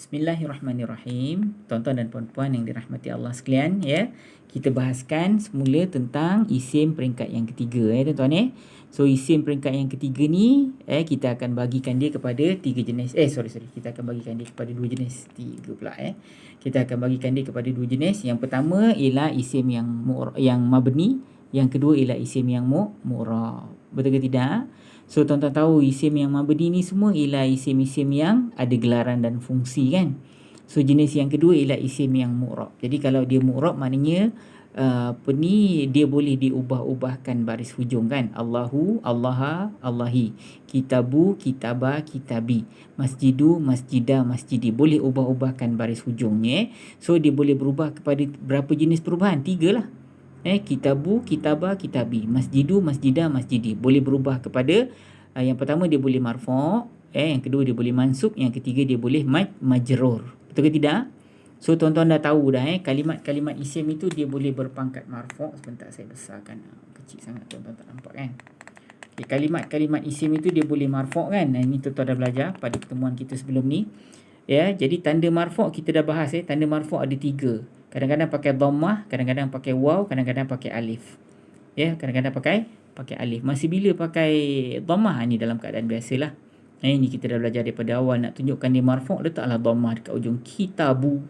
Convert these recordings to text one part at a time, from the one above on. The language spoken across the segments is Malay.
Bismillahirrahmanirrahim. Tuan-tuan dan puan-puan yang dirahmati Allah sekalian, ya. Kita bahaskan semula tentang isim peringkat yang ketiga, tuan-tuan. So isim peringkat yang ketiga ni kita akan bagikan dia kepada tiga jenis. Kita akan bagikan dia kepada dua jenis. Tiga pula Kita akan bagikan dia kepada dua jenis. Yang pertama ialah isim yang mabni, yang kedua ialah isim yang mu'rab. Betul ke tidak? So tuan-tuan tahu isim yang mabni ni semua ialah isim-isim yang ada gelaran dan fungsi kan. So jenis yang kedua ialah isim yang mu'rab. Jadi kalau dia mu'rab maknanya dia boleh diubah-ubahkan baris hujung kan. Allahu, Allaha, Allahi. Kitabu, kitaba, kitabi. Masjidu, masjidah, masjidi. Boleh ubah-ubahkan baris hujungnya. So dia boleh berubah kepada berapa jenis perubahan? 3 lah. Kitabu, kitaba, kitabi. Masjidu, masjidah, masjidi. Boleh berubah kepada yang pertama dia boleh marfu', yang kedua dia boleh mansub, yang ketiga dia boleh majrur. Betul ke tidak? So tuan-tuan dah tahu dah kalimat-kalimat isim itu dia boleh berpangkat marfu'. Sebentar saya besarkan. Kecil sangat tuan-tuan tak nampak kan. Kalimat-kalimat isim itu dia boleh marfu' kan. Ini tuan-tuan dah belajar pada pertemuan kita sebelum ni. Jadi tanda marfu' kita dah bahas tanda marfu' ada 3. Kadang-kadang pakai dhammah, kadang-kadang pakai waw, kadang-kadang pakai alif. Kadang-kadang pakai alif. Masih bila pakai dhammah ni dalam keadaan biasalah. Ini kita dah belajar daripada awal. Nak tunjukkan dia marfu', letaklah dhammah dekat ujung. Kitabu,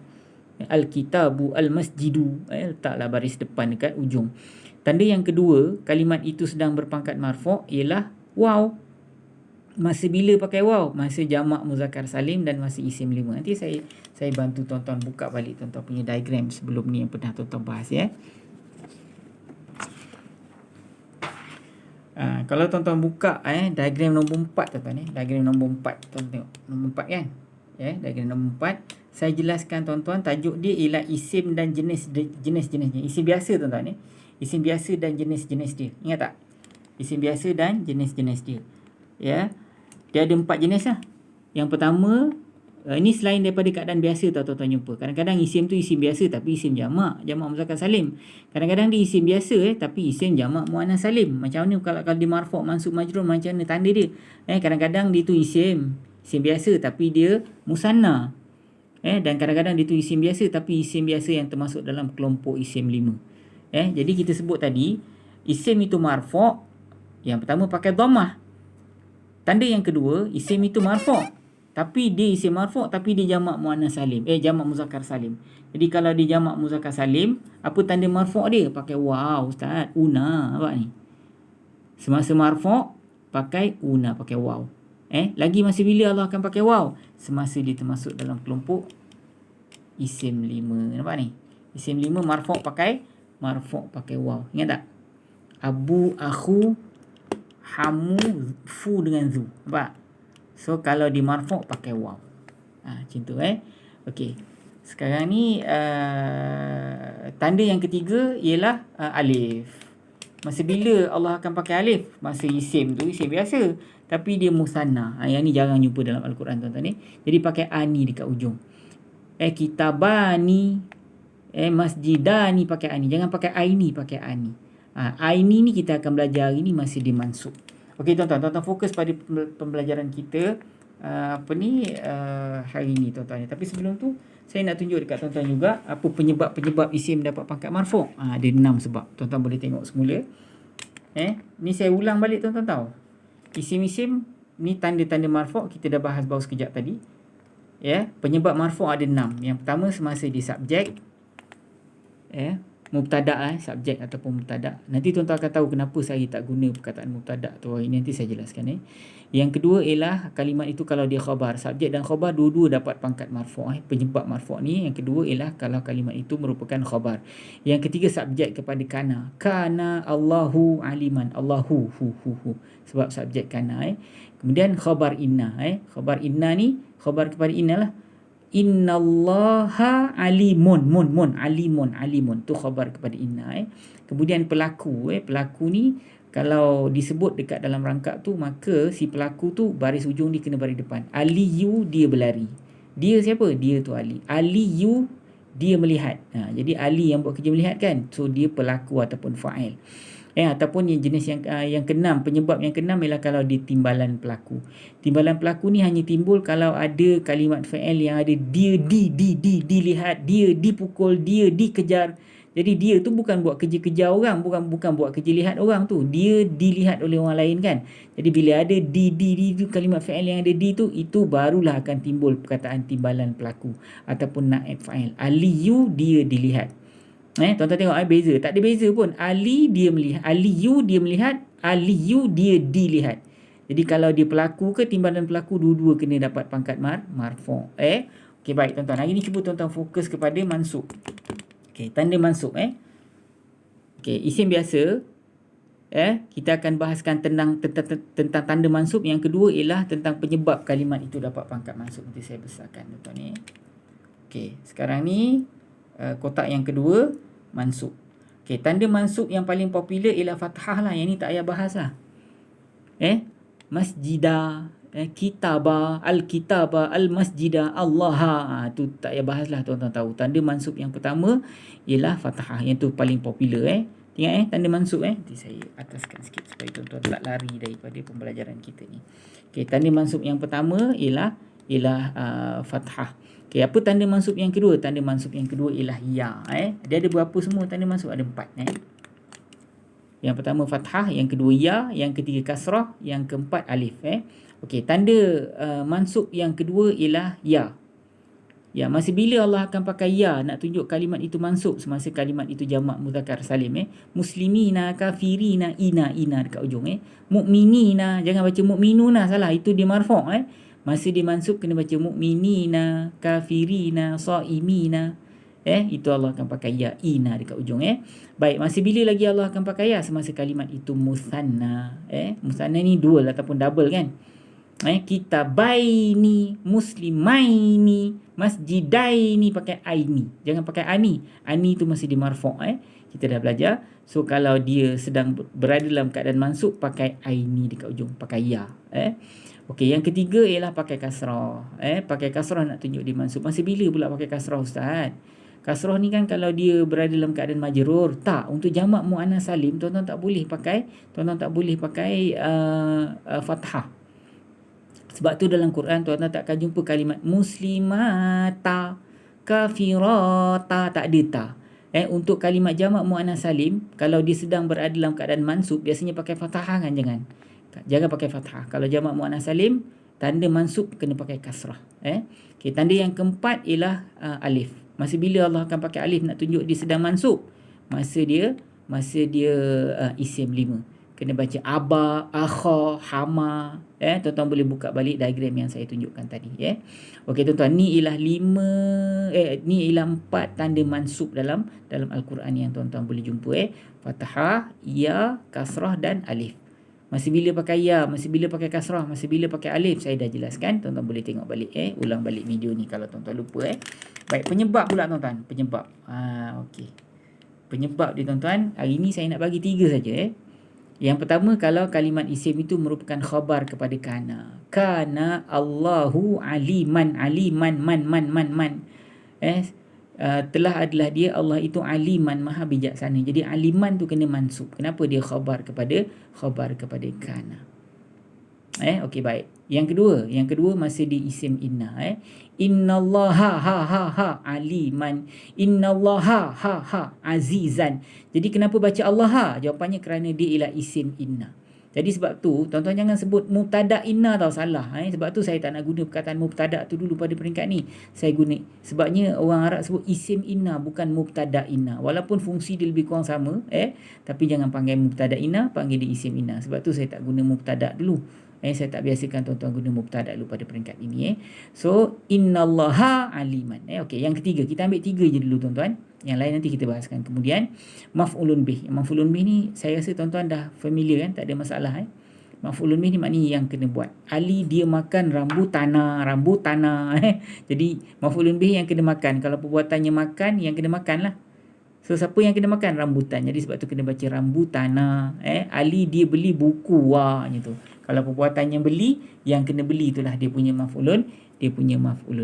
al-kitabu, al-masjidu. Letaklah baris depan dekat ujung. Tanda yang kedua, kalimat itu sedang berpangkat marfu' ialah waw. Masa bila pakai waw? Masa jamak muzakkar salim dan masa isim 5. Nanti saya bantu tuan-tuan buka balik tuan-tuan punya diagram sebelum ni yang pernah tuan-tuan bahas Kalau tuan-tuan buka diagram nombor 4 tuan-tuan diagram nombor 4 tuan tengok nombor 4 kan. Diagram nombor 4 saya jelaskan tuan-tuan, tajuk dia ialah isim dan jenis-jenisnya. Isim biasa tuan-tuan Isim biasa dan jenis-jenis dia. Ingat tak? Isim biasa dan jenis-jenis dia. Dia ada 4 jenis lah. Yang pertama, ini selain daripada keadaan biasa tuan-tuan jumpa. Kadang-kadang isim tu isim biasa tapi isim jamak muzakkar salim. Kadang-kadang dia isim biasa tapi isim jamak muannas salim. Macam mana kalau dia marfu', mansub, majrur, macam mana tanda dia? Kadang-kadang dia tu isim biasa tapi dia musanna. Dan kadang-kadang dia tu isim biasa tapi isim biasa yang termasuk dalam kelompok isim 5. Jadi kita sebut tadi, isim itu marfu', yang pertama pakai dhammah. Tanda yang kedua, isim itu marfu'. Tapi dia isim marfu' tapi dia jamak muannas salim. Jamak muzakkar salim. Jadi kalau dia jamak muzakkar salim, apa tanda marfu' dia? Pakai waw, ustaz. Una, apa ni? Semasa marfu' pakai una, pakai waw. Lagi masa bila Allah akan pakai waw? Semasa dia termasuk dalam kelompok isim 5. Nampak ni? Isim 5 marfu' pakai waw. Ingat tak? Abu, akhu, hamu, fu dengan zu. Nampak? So kalau di marfu' pakai waw. Macam tu Okey. Sekarang ni tanda yang ketiga ialah alif. Masa bila Allah akan pakai alif? Masa isim tu isim biasa tapi dia musanna. Yang ni jarang jumpa dalam Al-Quran tuan-tuan Jadi pakai ani dekat ujung. Kitabani, masjidani pakai ani. Jangan pakai aini, pakai ani. Aini ni kita akan belajar hari ni masih dimansub. Okey tuan-tuan fokus pada pembelajaran kita hari ni tuan-tuan. Tapi sebelum tu saya nak tunjuk dekat tuan-tuan juga apa penyebab isim dapat pangkat marfu'. Ada 6 sebab. Tuan-tuan boleh tengok semula. Ni saya ulang balik tuan-tuan tahu. Isim-isim ni tanda-tanda marfu' kita dah bahas baru sekejap tadi. Penyebab marfu' ada 6. Yang pertama semasa di subjek. Mubtada' subjek ataupun mubtada'. Nanti tuan-tuan akan tahu kenapa saya tak guna perkataan mubtada' tu hari ni, nanti saya jelaskan Yang kedua ialah kalimat itu kalau dia khabar, subjek dan khabar dua-dua dapat pangkat marfu'. Penyebab marfu' ni yang kedua ialah kalau kalimat itu merupakan khabar. Yang ketiga subjek kepada kana. Kana Allahu aliman. Allahu hu. Sebab subjek kana Kemudian khabar inna. Khabar inna ni khabar kepada inna lah. Innallaha alimun. Alimun tu khabar kepada inna. Kemudian pelaku. Pelaku ni kalau disebut dekat dalam rangkap tu, maka si pelaku tu baris ujung dia kena baris depan. Aliyu dia berlari. Dia siapa? Dia tu Ali. Aliyu dia melihat. Jadi Ali yang buat kerja melihat kan. So dia pelaku ataupun fa'il. Ataupun yang jenis yang keenam, penyebab yang keenam ialah kalau di timbalan pelaku. Timbalan pelaku ni hanya timbul kalau ada kalimat fi'il yang ada dia dilihat, dia dipukul, dia dikejar. Jadi dia tu bukan buat kerja kejar orang, bukan buat kerja lihat orang tu. Dia dilihat oleh orang lain kan. Jadi bila ada di tu, kalimat fi'il yang ada di tu, itu barulah akan timbul perkataan timbalan pelaku ataupun naib fa'il. Aliyu, dia dilihat. Tuan-tuan tengok beza. Tak ada beza pun. Ali dia melihat. Aliyu dia melihat. Aliyu dia dilihat. Jadi kalau dia pelaku ke timbalan pelaku, dua-dua kena dapat pangkat marfu'. Okey, baik tuan-tuan. Hari ni cuba tuan-tuan fokus kepada mansub. Okey, tanda mansub Okey, isim biasa. Kita akan bahaskan tentang tanda mansub. Yang kedua ialah tentang penyebab kalimat itu dapat pangkat mansub. Nanti saya besarkan tuan-tuan ni. Okey, sekarang ni kotak yang kedua, mansub. Okey, tanda mansub yang paling popular ialah fathah lah. Yang ni tak payah bahas lah. Masjidah, kitabah, al-kitabah, al-masjidah, Allah. Tu tak payah bahas lah, tuan-tuan tahu. Tanda mansub yang pertama ialah fathah. Yang tu paling popular. Tengok tanda mansub Nanti saya ataskan sikit supaya tuan-tuan tak lari daripada pembelajaran kita ni. Okey, tanda mansub yang pertama ialah fathah. Okey, apa tanda mansub yang kedua? Tanda mansub yang kedua ialah ya. Dia ada berapa semua tanda mansub? Ada 4. Yang pertama fathah, yang kedua ya, yang ketiga kasrah, yang keempat alif. Okey, tanda mansub yang kedua ialah ya. Ya, masa bila Allah akan pakai ya nak tunjuk kalimat itu mansub? Semasa kalimat itu jamak muzakkar salim. Muslimina, kafirina, ina dekat ujung. Mukminina, jangan baca mukminuna, salah. Itu dia marfu'. Masa dia mansub kena baca mukminina, kafirina, saimina. Itu Allah akan pakai ya, ina dekat ujung. Baik, masa bila lagi Allah akan pakai ya? Semasa kalimat itu musanna. Musanna ni dual ataupun double kan. Kitabaini, muslimaini, masjidaini, pakai aini. Jangan pakai ani. Ani tu masih di marfu'. Kita dah belajar. So kalau dia sedang berada dalam keadaan mansub, pakai aini dekat ujung, pakai ya. Okey, yang ketiga ialah pakai kasrah. Pakai kasrah nak tunjuk dia mansub. Masa bila pula pakai kasrah, ustaz? Kasrah ni kan kalau dia berada dalam keadaan majrur. Tak, untuk jamak muannas salim tuan-tuan tak boleh pakai fathah. Sebab tu dalam Quran tuan-tuan takkan jumpa kalimat muslimata, kafirata, tak ada ta. Untuk kalimat jamak muannas salim, kalau dia sedang berada dalam keadaan mansub, biasanya pakai fathah kan? Jangan pakai fathah. Kalau jamak muannas salim, tanda mansub kena pakai kasrah. Okey, tanda yang keempat ialah alif. Masa bila Allah akan pakai alif nak tunjuk dia sedang mansub? Masa dia isim 5. Kena baca aba, akha, hama. Tuan-tuan boleh buka balik diagram yang saya tunjukkan tadi. Okey tuan-tuan, ni ialah 4 tanda mansub dalam Al-Quran yang tuan-tuan boleh jumpa. Fathah, ya, kasrah dan alif. Masa bila pakai ya, masa bila pakai kasrah, masa bila pakai alif, saya dah jelaskan. Tuan-tuan boleh tengok balik. Ulang balik video ni kalau tuan-tuan lupa. Baik, penyebab pula tuan-tuan. Penyebab. Okey. Penyebab dia tuan-tuan, hari ni saya nak bagi 3 saja. Yang pertama, kalau kalimat isim itu merupakan khabar kepada kana. Kana Allahu aliman, man. Telah adalah dia, Allah itu aliman, maha bijaksana. Jadi aliman tu kena mansub. Kenapa dia khabar kepada kana? Okey, baik. Yang kedua masih di isim inna. Innallaha ha aliman, innallaha ha azizan. Jadi kenapa baca Allah? Jawapannya kerana dia ialah isim inna. Jadi sebab tu tuan-tuan jangan sebut mubtada inna tau, salah. Sebab tu saya tak nak guna perkataan mubtada tu dulu pada peringkat ni. Saya guna sebabnya orang Arab sebut isim inna, bukan mubtada inna. Walaupun fungsi dia lebih kurang sama, tapi jangan panggil mubtada inna, panggil dia isim inna. Sebab tu saya tak guna mubtada dulu. Saya tak biasakan tuan-tuan guna mubtada dulu pada peringkat ini. So innallaha aliman. Okey, yang ketiga, kita ambil 3 je dulu tuan-tuan. Yang lain nanti kita bahaskan kemudian. Maf'ulun bih. Maf'ulun bih ni saya rasa tuan-tuan dah familiar kan, tak ada masalah. Maf'ulun bih ni maknanya yang kena buat. Ali dia makan rambutanah. Jadi maf'ulun bih yang kena makan. Kalau perbuatannya makan, yang kena makan lah. So siapa yang kena makan? Rambutan. Jadi sebab tu kena baca rambutanah. Ali dia beli buku macam tu. Kalau perbuatannya beli, yang kena beli itulah dia punya maf'ulun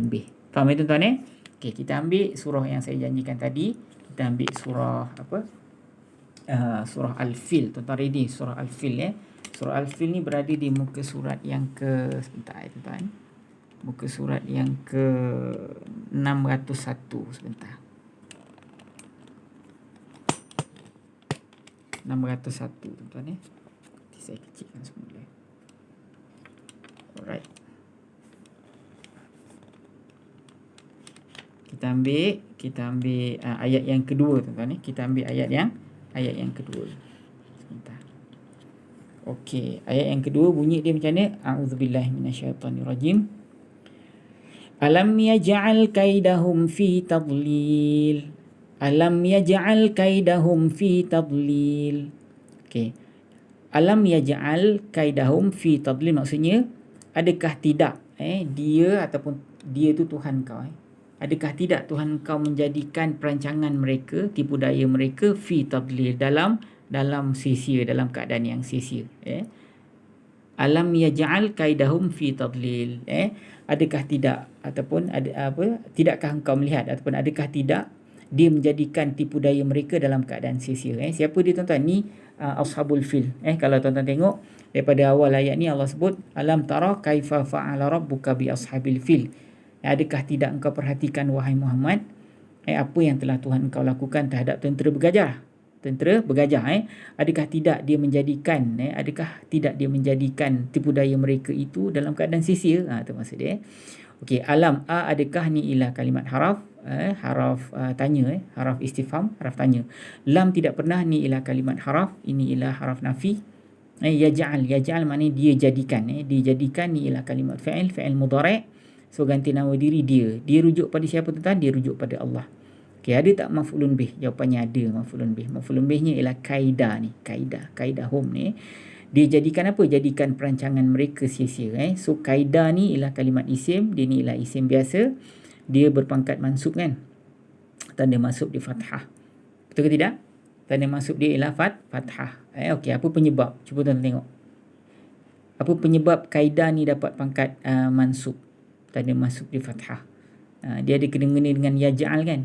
bih. Faham tuan-tuan? Okey, kita ambil surah yang saya janjikan tadi. Kita ambil surah apa? surah Al-Fil. Tuan-tuan ready surah Al-Fil ya. Surah Al-Fil ni berada di muka surat yang ke, sebentar ya tuan-tuan. Muka surat yang ke 601 sebentar. 601 tuan-tuan ya. Nanti saya kecilkan semula. Alright. Kita ambil ayat yang kedua tuan-tuan ya. Kita ambil ayat yang kedua. Sebentar. Okey, ayat yang kedua bunyi dia macam ni. A'udzubillahi minasyaitonirrajim. Alam yaj'al kaidahum fi tadlil. Alam yaj'al kaidahum fi tadlil. Okey. Alam yaj'al kaidahum fi tadlil maksudnya adakah tidak dia ataupun dia tu Tuhan kau adakah tidak Tuhan kau menjadikan perancangan mereka, tipu daya mereka fi tadlil dalam sia-sia, dalam keadaan yang sia-sia. Alam yaj'al kaidahum fi tadlil. Adakah tidak ataupun tidakkah engkau melihat ataupun adakah tidak dia menjadikan tipu daya mereka dalam keadaan sia-sia. Siapa dia tuan-tuan? Ni Ashabul Fil. Kalau tuan-tuan tengok daripada awal ayat ni Allah sebut alam tara kaifa fa'ala rabbuka bi ashabil fil. Adakah tidak engkau perhatikan wahai Muhammad apa yang telah Tuhan engkau lakukan terhadap tentera bergajah? Tentera bergajah adakah tidak dia menjadikan tipu daya mereka itu dalam keadaan sia-sia? Itu maksud dia. Okey, alam adakah ni ialah kalimat haraf tanya haraf istifham, haraf tanya. Lam tidak pernah, ni ialah kalimat haraf, ini ialah haraf nafi. Yaj'al maknanya dia jadikan dijadikan, ni ialah kalimat fa'il mudhari'. So ganti nama diri dia rujuk pada siapa tuan-tuan? Dia rujuk pada Allah. Okey, ada tak maf'ulun bih? Jawapannya ada maf'ulun bih. Maf'ulun bihnya ialah kaidah ni, kaidahum ni. Dia jadikan apa? Jadikan perancangan mereka sia-sia. So kaidah ni ialah kalimat isim, dia ni ialah isim biasa. Dia berpangkat mansub kan? Tanda mansub di fathah. Betul ke tidak? Tanda mansub dia ialah fathah. Okey, apa penyebab? Cuba tuan tengok. Apa penyebab kaidah ni dapat pangkat mansub? Tanda mansub di fathah. Dia ada kena-mengena dengan yaj'al kan?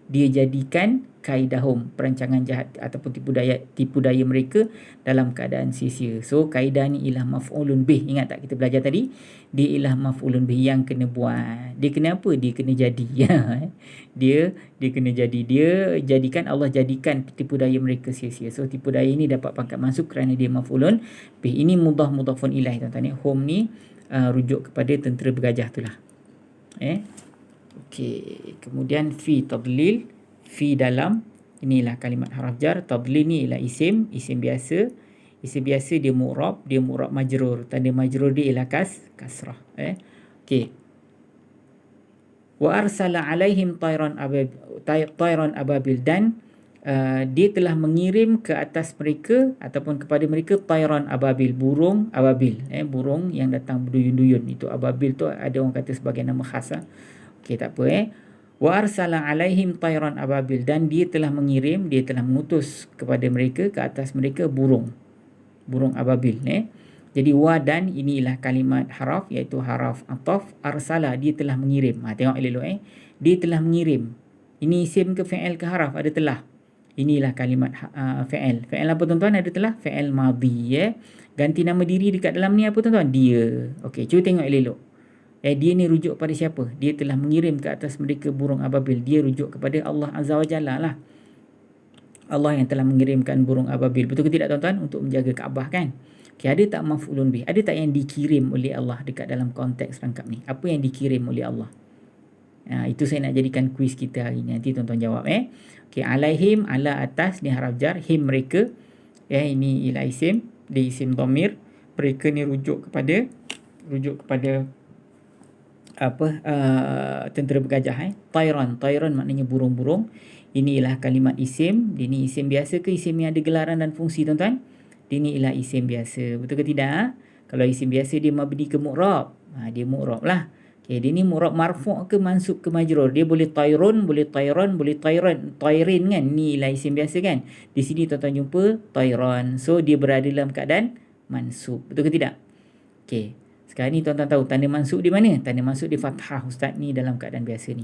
Dia jadikan kaidahum, perancangan jahat ataupun tipu daya mereka dalam keadaan sia-sia. So kaidah ni ialah maf'ulun bih. Ingat tak kita belajar tadi? Dia ialah maf'ulun bih yang kena buat. Dia kena apa? Dia kena jadi. Dia kena jadi. Dia jadikan, Allah jadikan tipu daya mereka sia-sia. So tipu daya ni dapat pangkat mansub kerana dia maf'ulun bih. Ini mudhafun ilaih tuan-tuan. Hum ni rujuk kepada tentera bergajah itulah. Okey, kemudian fi tadlil, fi dalam, inilah kalimat haraf jar. Tadlil ni ialah isim biasa. Isim biasa dia mu'rab majrur. Tanda majrur dia ialah kasrah. Okey. Wa arsala alaihim tayran ababil, dan dia telah mengirim ke atas mereka ataupun kepada mereka tayran ababil, burung ababil. Burung yang datang berduyun-duyun. Itu ababil tu ada orang kata sebagai nama khas. Okey, tak apa. Wa arsala alaihim tayran ababil, dan dia telah mengirim, dia telah mengutus kepada mereka, ke atas mereka burung ababil. Jadi wa dan ini ialah kalimat haraf, iaitu haraf ataf. Arsala, dia telah mengirim. Tengok elok dia telah mengirim. Ini isim ke fi'il ke haraf? Ada telah. Inilah kalimat fi'il. Fi'il apa tuan-tuan? Ada telah. Fi'il madhi. Ganti nama diri dekat dalam ni apa tuan-tuan? Dia. Okey, cuba tengok elok. Dia ni rujuk pada siapa? Dia telah mengirim ke atas mereka burung ababil. Dia rujuk kepada Allah Azza wa Jalla lah. Allah yang telah mengirimkan burung ababil. Betul ke tidak tuan-tuan? Untuk menjaga Kaabah kan? Okay, ada tak maf'ulun bih? Ada tak yang dikirim oleh Allah dekat dalam konteks rangkap ni? Apa yang dikirim oleh Allah? Itu saya nak jadikan kuis kita hari ni. Nanti tuan-tuan jawab. Okay, alaihim, ala atas, ni haraf jar. Him mereka. Ini ialah isim. Dia isim dhamir. Mereka ni rujuk kepada tentera bergajah. Tayran maknanya burung-burung. Ini ialah kalimat isim. Dia ni isim biasa ke isim yang ada gelaran dan fungsi tuan-tuan? Dia ni ialah isim biasa. Betul ke tidak? Kalau isim biasa dia mabni ke mu'rab. Dia mu'rab lah. Okay, dia ni mu'rab marfu' ke mansub ke majrur. Dia boleh tayrun, boleh tayran, boleh tayrin kan. Ni ialah isim biasa kan. Di sini tuan-tuan jumpa tayran. So dia berada dalam keadaan mansub. Betul ke tidak? Okay. Sekarang ni tuan-tuan tahu tanda mansub di mana? Tanda mansub di fathah ustaz ni dalam keadaan biasa ni.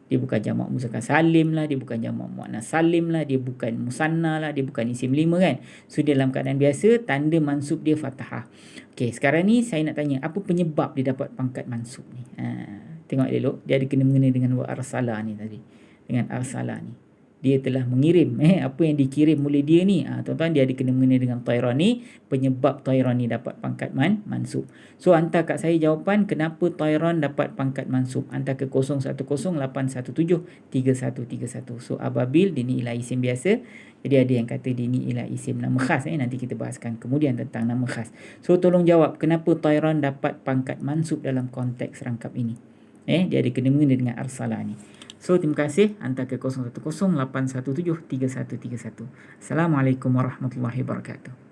Dia bukan jamak muzakkar salim lah, dia bukan jamak muannas salim lah, dia bukan musanna lah, dia bukan isim 5 kan. So dalam keadaan biasa tanda mansub dia fathah. Okey, sekarang ni saya nak tanya apa penyebab dia dapat pangkat mansub ni. Tengok elok, dia ada kena-mengena dengan wa arsala ni tadi. Dengan arsala ni. Dia telah mengirim apa yang dikirim oleh dia ni. Tuan-tuan, dia ada kena-mengena dengan Tayran ni. Penyebab Tayran ni dapat pangkat mansub. So hantar kat saya jawapan kenapa Tayran dapat pangkat mansub. Hantar ke 0108173131. So ababil dia ni ialah isim biasa. Jadi ada yang kata dia ni ialah isim nama khas. Nanti kita bahaskan kemudian tentang nama khas. So tolong jawab kenapa Tayran dapat pangkat mansub dalam konteks rangkap ini. Dia ada kena-mengena dengan arsala ni. So, terima kasih. Hantar ke 0108173131. Assalamualaikum warahmatullahi wabarakatuh.